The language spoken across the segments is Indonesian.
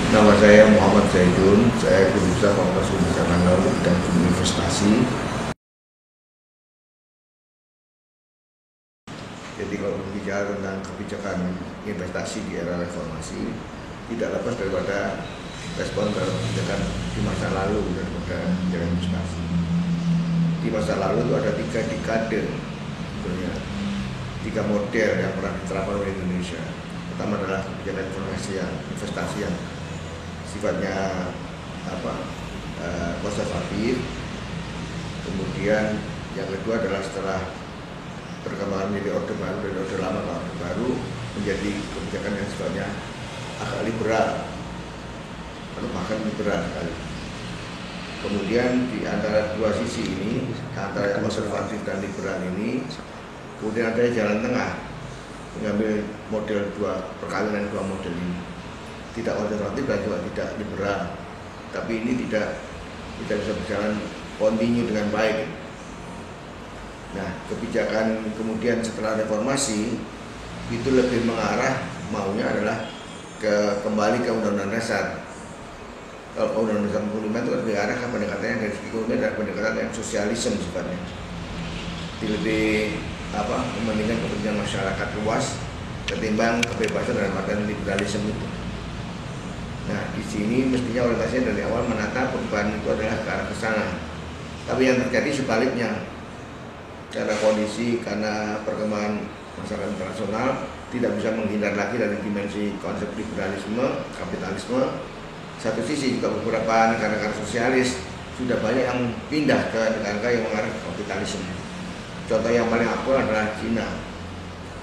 Nama saya Muhammad Zaidun, saya Guru Besar Fakultas Kebijakan Laut dan Investasi. Jadi kalau berbicara tentang kebijakan investasi di era reformasi, tidak lepas daripada respon terhadap kebijakan di masa lalu dan kebijakan investasi. Di masa lalu itu ada 3 dekade, sebenarnya 3 model yang pernah diterapkan oleh Indonesia. Pertama adalah kebijakan investasi yang sifatnya konservatif. Kemudian yang kedua adalah setelah perkembangan menjadi orde baru dari orde lama ke orde baru menjadi kebijakan yang sifatnya agak liberal atau bahkan liberal sekali. Kemudian di antara dua sisi ini, antara yang konservatif dan liberal ini, kemudian ada jalan tengah mengambil model perkawinan dua model ini, tidak konservatif dan juga tidak liberal, tapi ini tidak bisa berjalan kontinu dengan baik. Nah, kebijakan kemudian setelah reformasi itu lebih mengarah, maunya adalah kembali ke Undang-Undang Dasar. Kalau Undang-Undang Dasar 45 itu lebih arah ke pendekatannya dari segi ekonomi dan pendekatan yang sosialisme sifatnya. Lebih mementingkan kepentingan masyarakat luas ketimbang kebebasan dan artian liberalisme itu. Nah, di sini mestinya orientasinya dari awal menata perubahan itu adalah ke arah ke sana. Tapi yang terjadi sebaliknya. Karena kondisi, karena perkembangan masyarakat internasional tidak bisa menghindar lagi dari dimensi konsep liberalisme, kapitalisme. Satu sisi juga beberapa negara-negara sosialis sudah banyak yang pindah ke negara yang mengarah ke kapitalisme. Contoh yang paling aktual adalah Cina.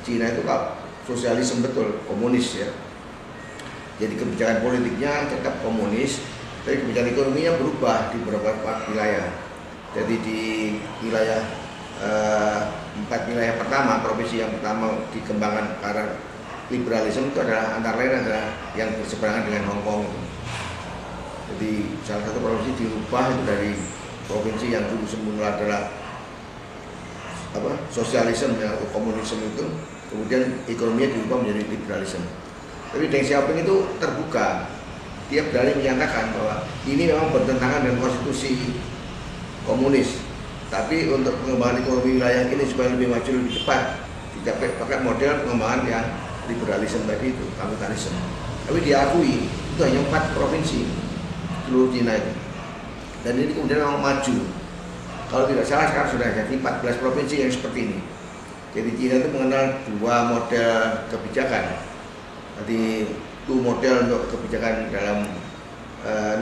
Cina itu sosialisme betul, komunis ya. Jadi kebijakan politiknya tetap komunis, tapi kebijakan ekonominya berubah di beberapa wilayah. Jadi di wilayah 4 wilayah pertama, provinsi yang pertama dikembangkan ke arah liberalisme itu adalah antara lain adalah yang berseberangan dengan Hong Kong. Jadi salah satu provinsi dirubah itu dari provinsi yang dulu semula adalah sosialisme atau komunisme itu, kemudian ekonominya dirubah menjadi liberalisme. Tapi Deng Xiaoping itu terbuka, dia berani menyatakan bahwa ini memang bertentangan dengan konstitusi komunis. Tapi untuk pengembangan ekonomi wilayah ini supaya lebih maju lebih cepat, dicapai pakai model pengembangan yang liberalisme tadi itu, kapitalisme. Tapi diakui itu hanya 4 provinsi seluruh Cina itu. Dan ini kemudian memang maju. Kalau tidak salah sekarang sudah jadi 14 provinsi yang seperti ini. Jadi Cina itu mengenal 2 model kebijakan. Jadi 2 model untuk kebijakan dalam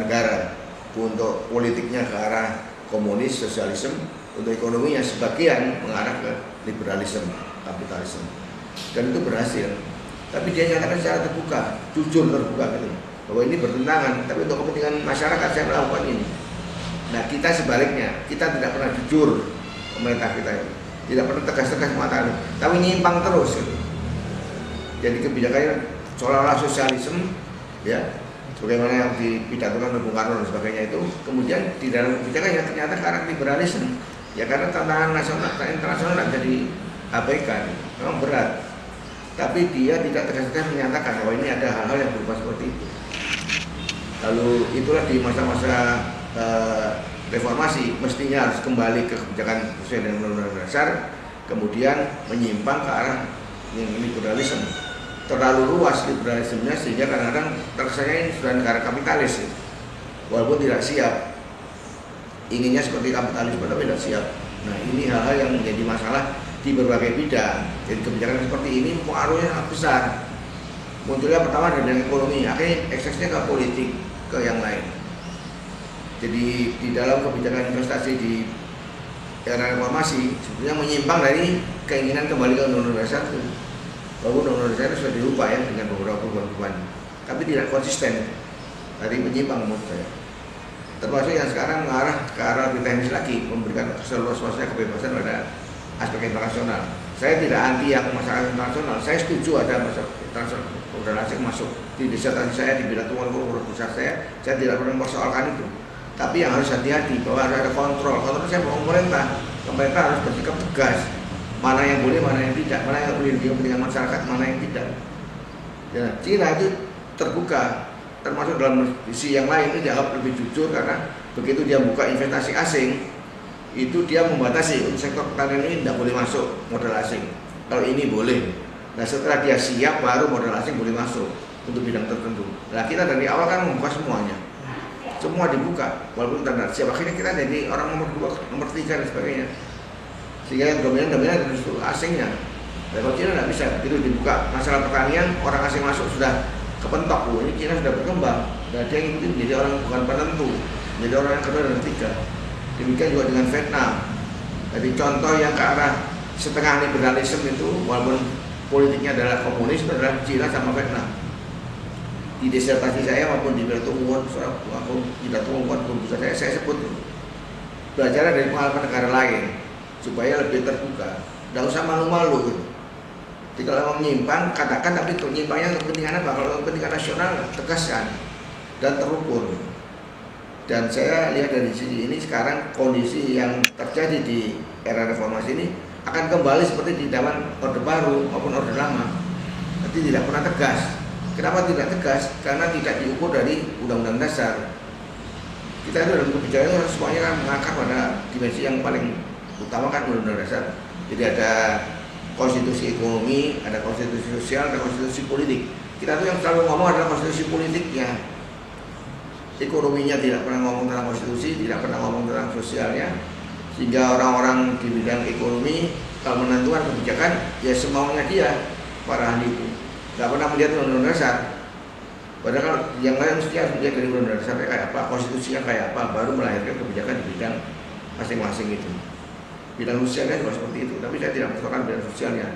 negara. Untuk politiknya ke arah komunis, sosialisme, untuk ekonominya sebagian mengarah ke liberalisme, kapitalisme. Dan itu berhasil. Tapi dia nyatakan secara terbuka, jujur terbuka gitu, bahwa ini bertentangan, tapi untuk kepentingan masyarakat saya melakukan ini. Nah, kita sebaliknya, kita tidak pernah jujur, pemerintah kita ini tidak pernah tegas-tegas mengatakan, tapi nyimpang terus gitu. Jadi kebijakannya seolah-olah sosialisme ya, sebagaimana yang dipidatokan oleh Bung Karno dan sebagainya itu, kemudian di dalam kebijakannya ternyata ke arah liberalisme. Ya karena tantangan nasional, internasional tidak jadi abaikan, memang berat. Tapi dia tidak tegas-tegas menyatakan bahwa ini ada hal-hal yang berubah seperti itu. Lalu itulah di masa-masa reformasi mestinya harus kembali ke kebijakan sesuai dengan Undang-Undang Dasar, kemudian menyimpang ke arah yang liberalisme. Terlalu luas liberalismenya sehingga kadang-kadang terkesannya ini sudah negara kapitalis, walaupun tidak siap. Inginnya seperti kapitalisme tapi tidak siap. Nah, ini hal-hal yang menjadi masalah di berbagai bidang. Jadi kebijakan seperti ini pengaruhnya sangat besar. Munculnya pertama dari ekonomi, akhirnya eksesnya ke politik, ke yang lain. Jadi di dalam kebijakan investasi di era reformasi sebetulnya menyimpang dari keinginan kembali ke Undang-Undang Dasar itu. Walaupun Undang-Undang Dasar sudah dirubah ya dengan beberapa perubahan-perubahan, tapi tidak konsisten. Dari menyimpang menurut saya. Termasuk yang sekarang mengarah ke arah lebih teknis lagi, memberikan seluas-luasnya kebebasan pada aspek internasional. Saya tidak anti yang masalah internasional, saya setuju ada masalah internasional, udara asing masuk. Di disertasi saya, di bidang tuan-tuan besar saya tidak pernah mempersoalkan itu. Tapi yang harus hati-hati bahwa harus ada kontrol. Kontrol saya bahwa pemerintah harus bersikap tegas. Mana yang boleh, mana yang tidak, mana yang boleh kepentingan masyarakat, mana yang tidak. Ya, Cina itu terbuka. termasuk dalam sisi yang lain itu dianggap lebih jujur karena begitu dia buka investasi asing itu dia membatasi untuk sektor pertanian ini tidak boleh masuk modal asing. Kalau ini boleh. Nah setelah dia siap baru modal asing boleh masuk untuk bidang tertentu. Nah kita dari awal kan membuka semuanya, semua dibuka walaupun tidak siap. Akhirnya kita jadi orang nomor 2, nomor 3 dan sebagainya. Sehingga yang dominan justru asingnya. Dan kalau Cina tidak bisa, begitu dibuka masalah pertanian orang asing masuk sudah kepentok. Ini Cina sudah berkembang. Dan dia ngikutin menjadi orang bukan penentu, menjadi orang yang kedua dan ketiga. Demikian juga dengan Vietnam. Jadi contoh yang ke arah setengah liberalisme itu walaupun politiknya adalah komunis adalah Cina sama Vietnam. Di disertasi saya maupun di pertemuan saya sebut belajar dari pengalaman negara lain supaya lebih terbuka. Tidak usah malu-malu gitu. Jadi kalau menyimpang katakan, tapi menyimpangnya kepentingan apa? Kalau kepentingan nasional tegaskan dan terukur. Dan saya lihat dari sini ini sekarang kondisi yang terjadi di era reformasi ini akan kembali seperti di zaman Orde Baru maupun Orde Lama. Nanti tidak pernah tegas. Kenapa tidak tegas? Karena tidak diukur dari Undang-Undang Dasar. Kita itu dalam kebijakan semuanya kan mengangkat pada dimensi yang paling utama kan Undang-Undang Dasar. Jadi ada konstitusi ekonomi, ada konstitusi sosial, ada konstitusi politik. Kita tuh yang selalu ngomong adalah konstitusi politiknya. Ekonominya tidak pernah ngomong tentang konstitusi, tidak pernah ngomong tentang sosialnya. Sehingga orang-orang di bidang ekonomi kalau menentukan kebijakan ya semaunya dia, para ahli itu. Tidak pernah melihat Undang-Undang Dasar. Padahal yang lain mesti harus melihat dari Undang-Undang Dasar kayak apa, konstitusinya kayak apa, baru melahirkan kebijakan di bidang masing-masing itu. Bidang sosialnya juga seperti itu, tapi saya tidak menentukan bidang sosialnya.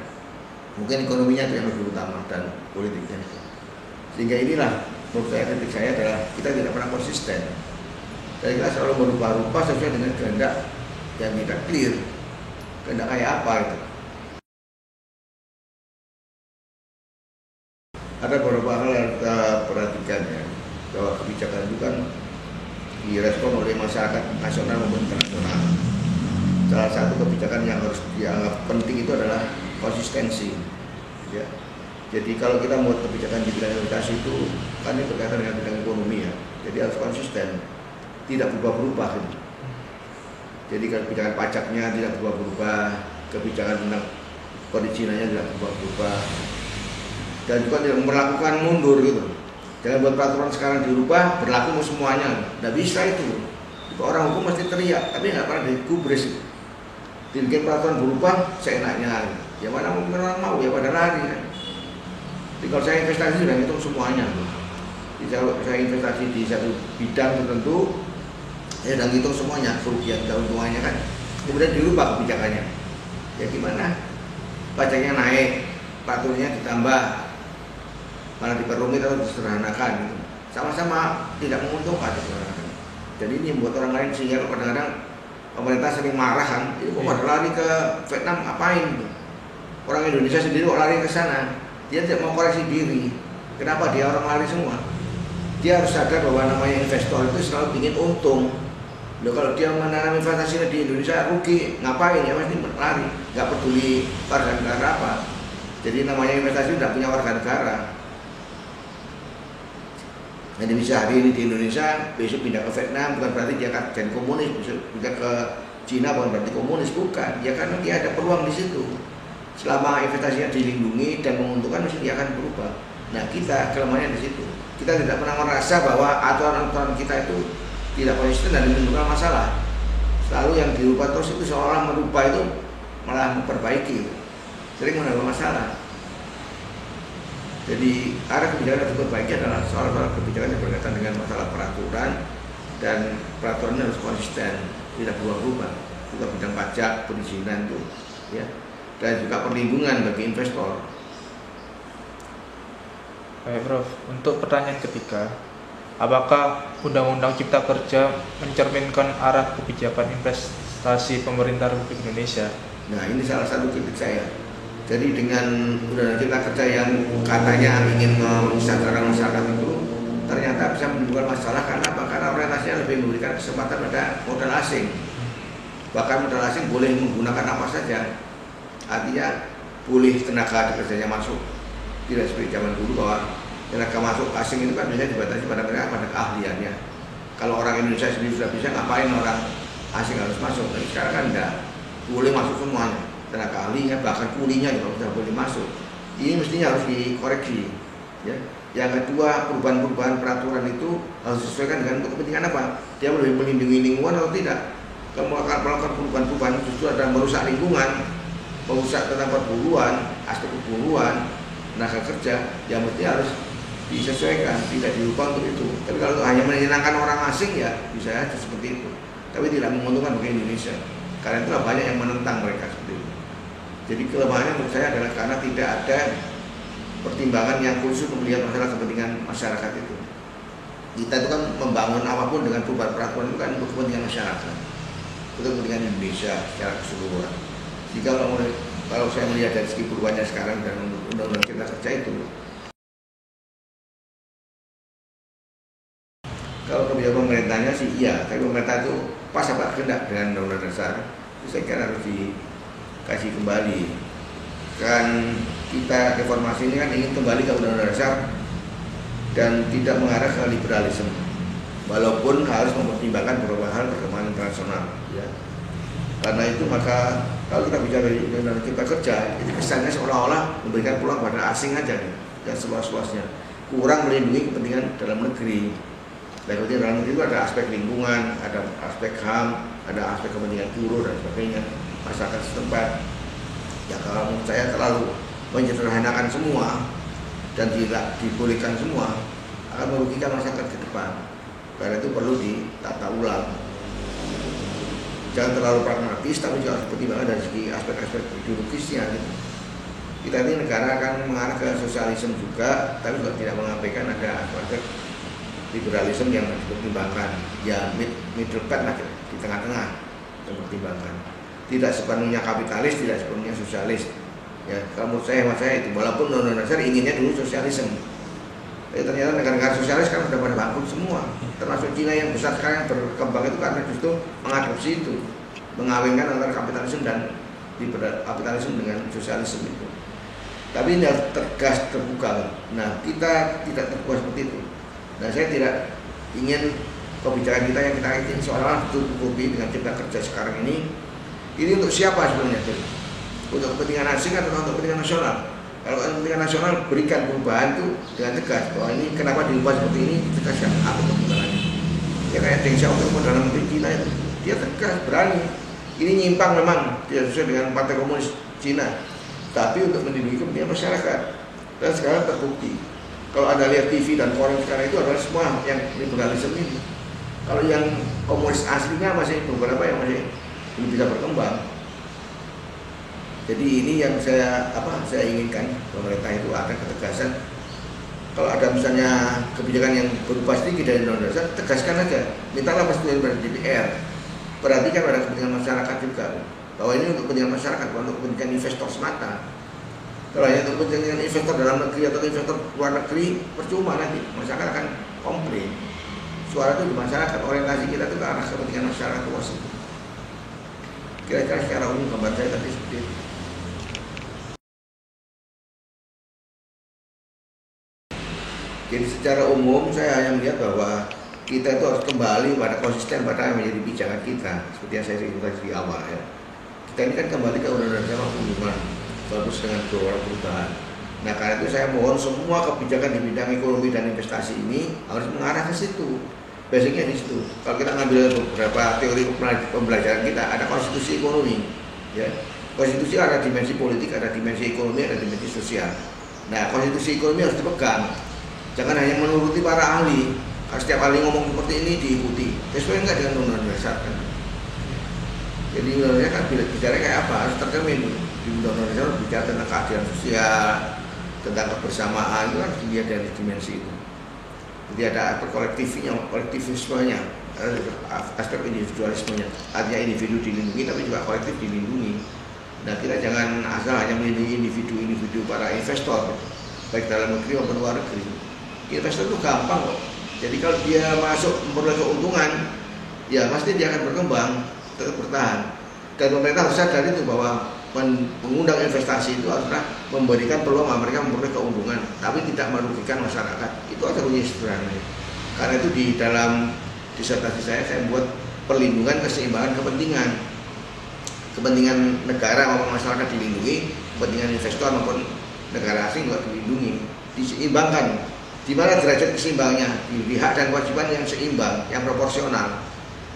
Mungkin ekonominya itu yang lebih utama dan politiknya. Sehingga inilah menurut saya kritik saya adalah kita tidak pernah konsisten. Dan kita selalu berubah-ubah sesuai dengan kehendak yang tidak clear. Kehendak kayak apa itu. Ada beberapa hal yang kita perhatikan ya, bahwa kebijakan itu kan direspon oleh masyarakat nasional maupun internasional. Salah satu kebijakan yang harus dianggap penting itu adalah konsistensi. Ya. Jadi kalau kita membuat kebijakan di bidang investasi itu kan ini berkaitan dengan bidang ekonomi ya. Jadi harus konsisten, tidak berubah-berubah. Gitu. Jadi kebijakan pajaknya tidak berubah-berubah, kebijakan tentang perizinannya tidak berubah-berubah, dan juga tidak melakukan mundur gitu. Jangan buat peraturan sekarang dirubah berlaku semuanya, tidak bisa itu. Orang hukum mesti teriak, tapi nggak pernah digubris. Dibikin peraturan berubah seenaknya. Ya mana mungkin orang mau ya pada lari kan. Jadi kalau saya investasi sudah hitung semuanya. Jadi kalau saya investasi di satu bidang tertentu, ya sudah hitung semuanya, kerugian keuntungannya kan. Kemudian dirubah kebijakannya. Ya gimana? Pajaknya naik, peraturannya ditambah, malah diperumit atau disederhanakan. Gitu. Sama-sama tidak menguntungkan. Jadi ini membuat orang lain sehingga kadang-kadang pemerintah sering marah kan, ini kok pada lari ke Vietnam ngapain? Gitu. Orang Indonesia sendiri kok lari ke sana. Dia tidak mau koreksi diri. Kenapa dia orang lari semua? Dia harus sadar bahwa namanya investor itu selalu ingin untung. Loh, kalau dia menanam investasinya di Indonesia rugi, ngapain? Ya pasti lari. Nggak peduli warga negara apa. Jadi namanya investasi tidak punya warga negara. Jadi bisa hari ini di Indonesia, besok pindah ke Vietnam, bukan berarti dia akan jadi komunis. Besok pindah ke Cina bukan berarti komunis, bukan. Ya karena dia ada peluang di situ. Selama investasinya dilindungi dan menguntungkan, mesti dia akan berubah. Nah kita kelemahannya di situ. Kita tidak pernah merasa bahwa aturan-aturan kita itu tidak konsisten dan menimbulkan masalah. Selalu yang dirubah terus itu seolah merubah itu malah memperbaiki. Sering menambah masalah. Jadi arah kebijakan yang diperbaiki adalah soal-soal kebijakan yang berkaitan dengan masalah peraturan, dan peraturannya harus konsisten, tidak berubah-ubah. Juga bidang pajak, perizinan itu, ya, dan juga perlindungan bagi investor. Baik, Prof. Untuk pertanyaan ketiga, apakah Undang-Undang Cipta Kerja mencerminkan arah kebijakan investasi pemerintah Republik Indonesia? Nah, ini salah satu kritik saya. Jadi dengan Undang-Undang Cipta Kerja yang katanya ingin mensejahterakan masyarakat itu, ternyata bisa menimbulkan masalah. Karena apa? Karena orientasinya lebih memberikan kesempatan pada modal asing. Bahkan modal asing boleh menggunakan apa saja. Artinya boleh tenaga kerjanya masuk. Tidak seperti zaman dulu bahwa tenaga masuk asing itu kan biasanya dibatasi pada mereka pada keahliannya. Kalau orang Indonesia sendiri sudah bisa, ngapain orang asing harus masuk? Tapi sekarang kan enggak, boleh masuk semuanya, tenaga ahlinya bahkan kulinya juga sudah boleh masuk. Ini mestinya harus dikoreksi. Ya. Yang kedua, perubahan-perubahan peraturan itu harus disesuaikan dengan untuk kepentingan apa? Dia lebih melindungi lingkungan atau tidak? Kalau melakukan perubahan-perubahan justru ada merusak lingkungan, merusak tentang perburuan, aspek perburuan, tenaga kerja, yang mesti harus disesuaikan, tidak dirubah untuk itu. Tapi kalau hanya menyenangkan orang asing ya bisa aja seperti itu. Tapi tidak menguntungkan bagi Indonesia. Karena itulah banyak yang menentang mereka seperti itu. Jadi kelemahannya menurut saya adalah karena tidak ada pertimbangan yang khusus untuk melihat masalah kepentingan masyarakat itu. Kita itu kan membangun apapun dengan perubahan peraturan itu kan untuk kepentingan masyarakat, untuk kepentingan Indonesia secara keseluruhan. Jika kalau saya melihat dari segi perubahannya sekarang dan undang-undang cipta kerja itu, kalau kebijakan pemerintahnya sih iya, tapi pemerintah itu pas apa kehendak dengan undang-undang dasar, itu saya kira harus dikaji kembali. Kan kita reformasi ini kan ingin kembali ke undang-undang dasar dan tidak mengarah ke liberalisme, walaupun harus mempertimbangkan beberapa hal perkembangan internasional. Ya. Karena itu maka kalau kita bicara dari undang-undang cipta kerja, itu kesannya seolah-olah memberikan peluang pada asing aja, dan seluas-luasnya, kurang melindungi kepentingan dalam negeri. Dan kepentingan dalam negeri itu ada aspek lingkungan, ada aspek HAM, ada aspek kepentingan buruh dan sebagainya, masyarakat setempat. Ya kalau menurut saya terlalu menyederhanakan semua dan tidak dibolehkan semua akan merugikan masyarakat ke depan. Karena itu perlu ditata ulang. Jangan terlalu pragmatis, tapi juga harus pertimbangan dari segi aspek-aspek ideologisnya. Gitu. Kita ini negara akan mengarah ke sosialisme juga, tapi juga tidak mengabaikan ada aspek liberalisme yang dipertimbangkan. Ya middle path lah, di tengah-tengah dipertimbangkan. Tidak sepenuhnya kapitalis, tidak sepenuhnya sosialis. Ya, kalau menurut saya itu walaupun undang-undang dasar inginnya dulu sosialisme. Tapi ternyata negara-negara sosialis kan sudah pada bangkrut semua. Termasuk Cina yang besar sekarang yang berkembang itu karena justru mengadopsi itu, mengawinkan antara kapitalisme dan kapitalisme dengan sosialisme itu. Tapi ini harus tegas terbuka. Nah, kita tidak terbuka seperti itu. Nah, saya tidak ingin kebijakan kita yang kita ingin seolah-olah tertutupi dengan cipta kerja sekarang ini. Ini untuk siapa sebenarnya? Untuk kepentingan asing atau untuk kepentingan nasional? Kalau kepentingan nasional, berikan perubahan itu dengan tegas bahwa ini kenapa diubah seperti ini, tegaskan apa pertimbangannya. Ya kayak Deng Xiaoping dalam negeri Cina itu, dia tegas, berani. Ini nyimpang memang tidak sesuai dengan Partai Komunis Cina, tapi untuk melindungi kepentingan masyarakat. Dan sekarang terbukti. Kalau Anda lihat TV dan koran sekarang itu adalah semua yang liberalisme ini. Kalau yang komunis aslinya masih beberapa yang masih belum bisa berkembang. Jadi ini yang saya inginkan, pemerintah itu ada ketegasan. Kalau ada misalnya kebijakan yang berubah sedikit dari undang-undang dasar, tegaskan aja. Mintalah persetujuan dari DPR. Perhatikan pada kepentingan masyarakat juga, bahwa ini untuk kepentingan masyarakat, bukan untuk kepentingan investor semata. Kalau hanya untuk kepentingan investor dalam negeri atau investor luar negeri, percuma nanti masyarakat akan komplain. Suara itu di masyarakat, orientasi kita itu ke arah kepentingan masyarakat luas itu. Kira-kira secara umum gambar saya tadi seperti itu. Jadi secara umum saya hanya melihat bahwa kita itu harus kembali pada konsisten pada yang menjadi pijakan kita, seperti yang saya sebutkan di awal ya. Kita ini kan kembali ke undang-undang dasar 45 bagus dengan beberapa perubahan. Nah karena itu saya mohon semua kebijakan di bidang ekonomi dan investasi ini harus mengarah ke situ. Basicnya di situ. Kalau kita ngambil beberapa teori pembelajaran kita, ada konstitusi ekonomi, ya. Konstitusi ada dimensi politik, ada dimensi ekonomi, ada dimensi sosial. Nah konstitusi ekonomi harus dipegang. Jangan hanya menuruti para ahli. Kalau setiap ahli ngomong seperti ini diikuti. Sesuai enggak dengan undang-undang dasar kan? Jadi undang-undangnya kan bicara kayak apa? Harus tercermin. Di undang-undang dasar bicara tentang keadilan sosial, tentang kebersamaan, itu kan dilihat dari dimensi itu. Jadi ada aspek kolektivismenya, aspek individualismenya. Artinya individu dilindungi, tapi juga kolektif dilindungi. Nah kita jangan asal hanya melindungi individu-individu para investor, baik dalam negeri maupun luar negeri. Investor itu gampang kok. Jadi kalau dia masuk memperoleh keuntungan, ya pasti dia akan berkembang, tetap bertahan. Dan pemerintah harus sadar itu bahwa mengundang investasi itu adalah memberikan peluang mereka memperoleh keuntungan, tapi tidak merugikan masyarakat. Itu aja kunci sederhana. Karena itu di dalam disertasi saya buat perlindungan keseimbangan kepentingan negara maupun masyarakat dilindungi, kepentingan investor maupun negara asing juga dilindungi, diseimbangkan. Di mana derajat keseimbangannya, di hak dan kewajiban yang seimbang, yang proporsional.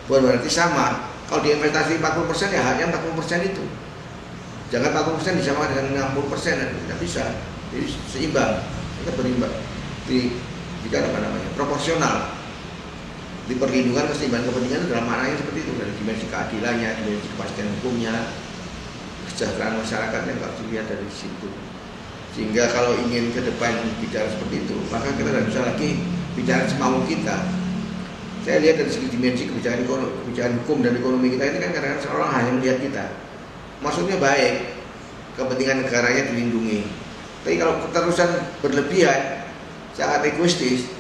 Bukan berarti sama. Kalau di investasi 40% ya haknya 40% itu. Jangan 40% disamakan dengan 60%, tidak bisa. Jadi seimbang, kita berimbang. Jika proporsional. Di perlindungan keseimbangan kepentingan itu dalam maknanya seperti itu, dari dimensi keadilannya, dimensi kepastian hukumnya, kesejahteraan masyarakatnya harus dilihat dari situ. Sehingga kalau ingin ke depan bicara seperti itu, maka kita tidak bisa lagi bicara semau kita. Saya lihat dari segi dimensi kebijakan hukum dan ekonomi kita ini kan kadang-kadang seorang hanya melihat kita. Maksudnya baik, kepentingan negaranya dilindungi. Tapi kalau keterusan berlebihan, sangat egoistis,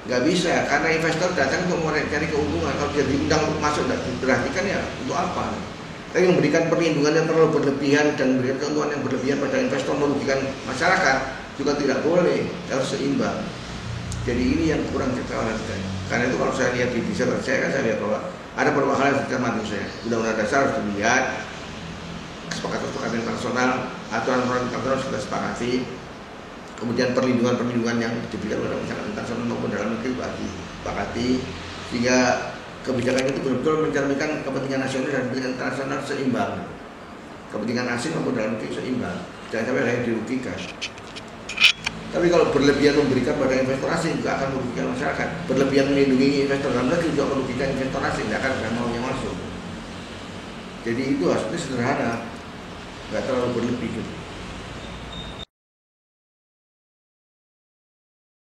nggak bisa. Karena investor datang untuk mencari keuntungan. Kalau dia diundang untuk masuk, tidak diperhatikan ya untuk apa? Tapi memberikan perlindungan yang terlalu berlebihan dan memberikan keuntungan yang berlebihan pada investor merugikan masyarakat juga tidak boleh, harus seimbang. Jadi ini yang kurang kita lakukan. Karena itu kalau saya lihat di disertasi saya lihat bahwa ada beberapa hal yang dicermati saya. Undang-undang dasar harus dilihat, kesepakatan internasional, aturan-aturan internasional sudah sepakati. Kemudian perlindungan yang diberikan oleh masyarakat internasional maupun dalam negeri sepakati, sehingga kebijakan itu betul-betul mencerminkan kepentingan nasional dan kepentingan internasional seimbang. Kepentingan asing maupun dalam negeri seimbang. Jangan sampai ada yang dirugikan. Tapi kalau berlebihan memberikan pada investor asing juga akan merugikan masyarakat. Berlebihan melindungi investor dalam negeri juga merugikan investor asing, tidak akan mau yang masuk. Jadi itu harusnya sederhana, nggak terlalu berlebih.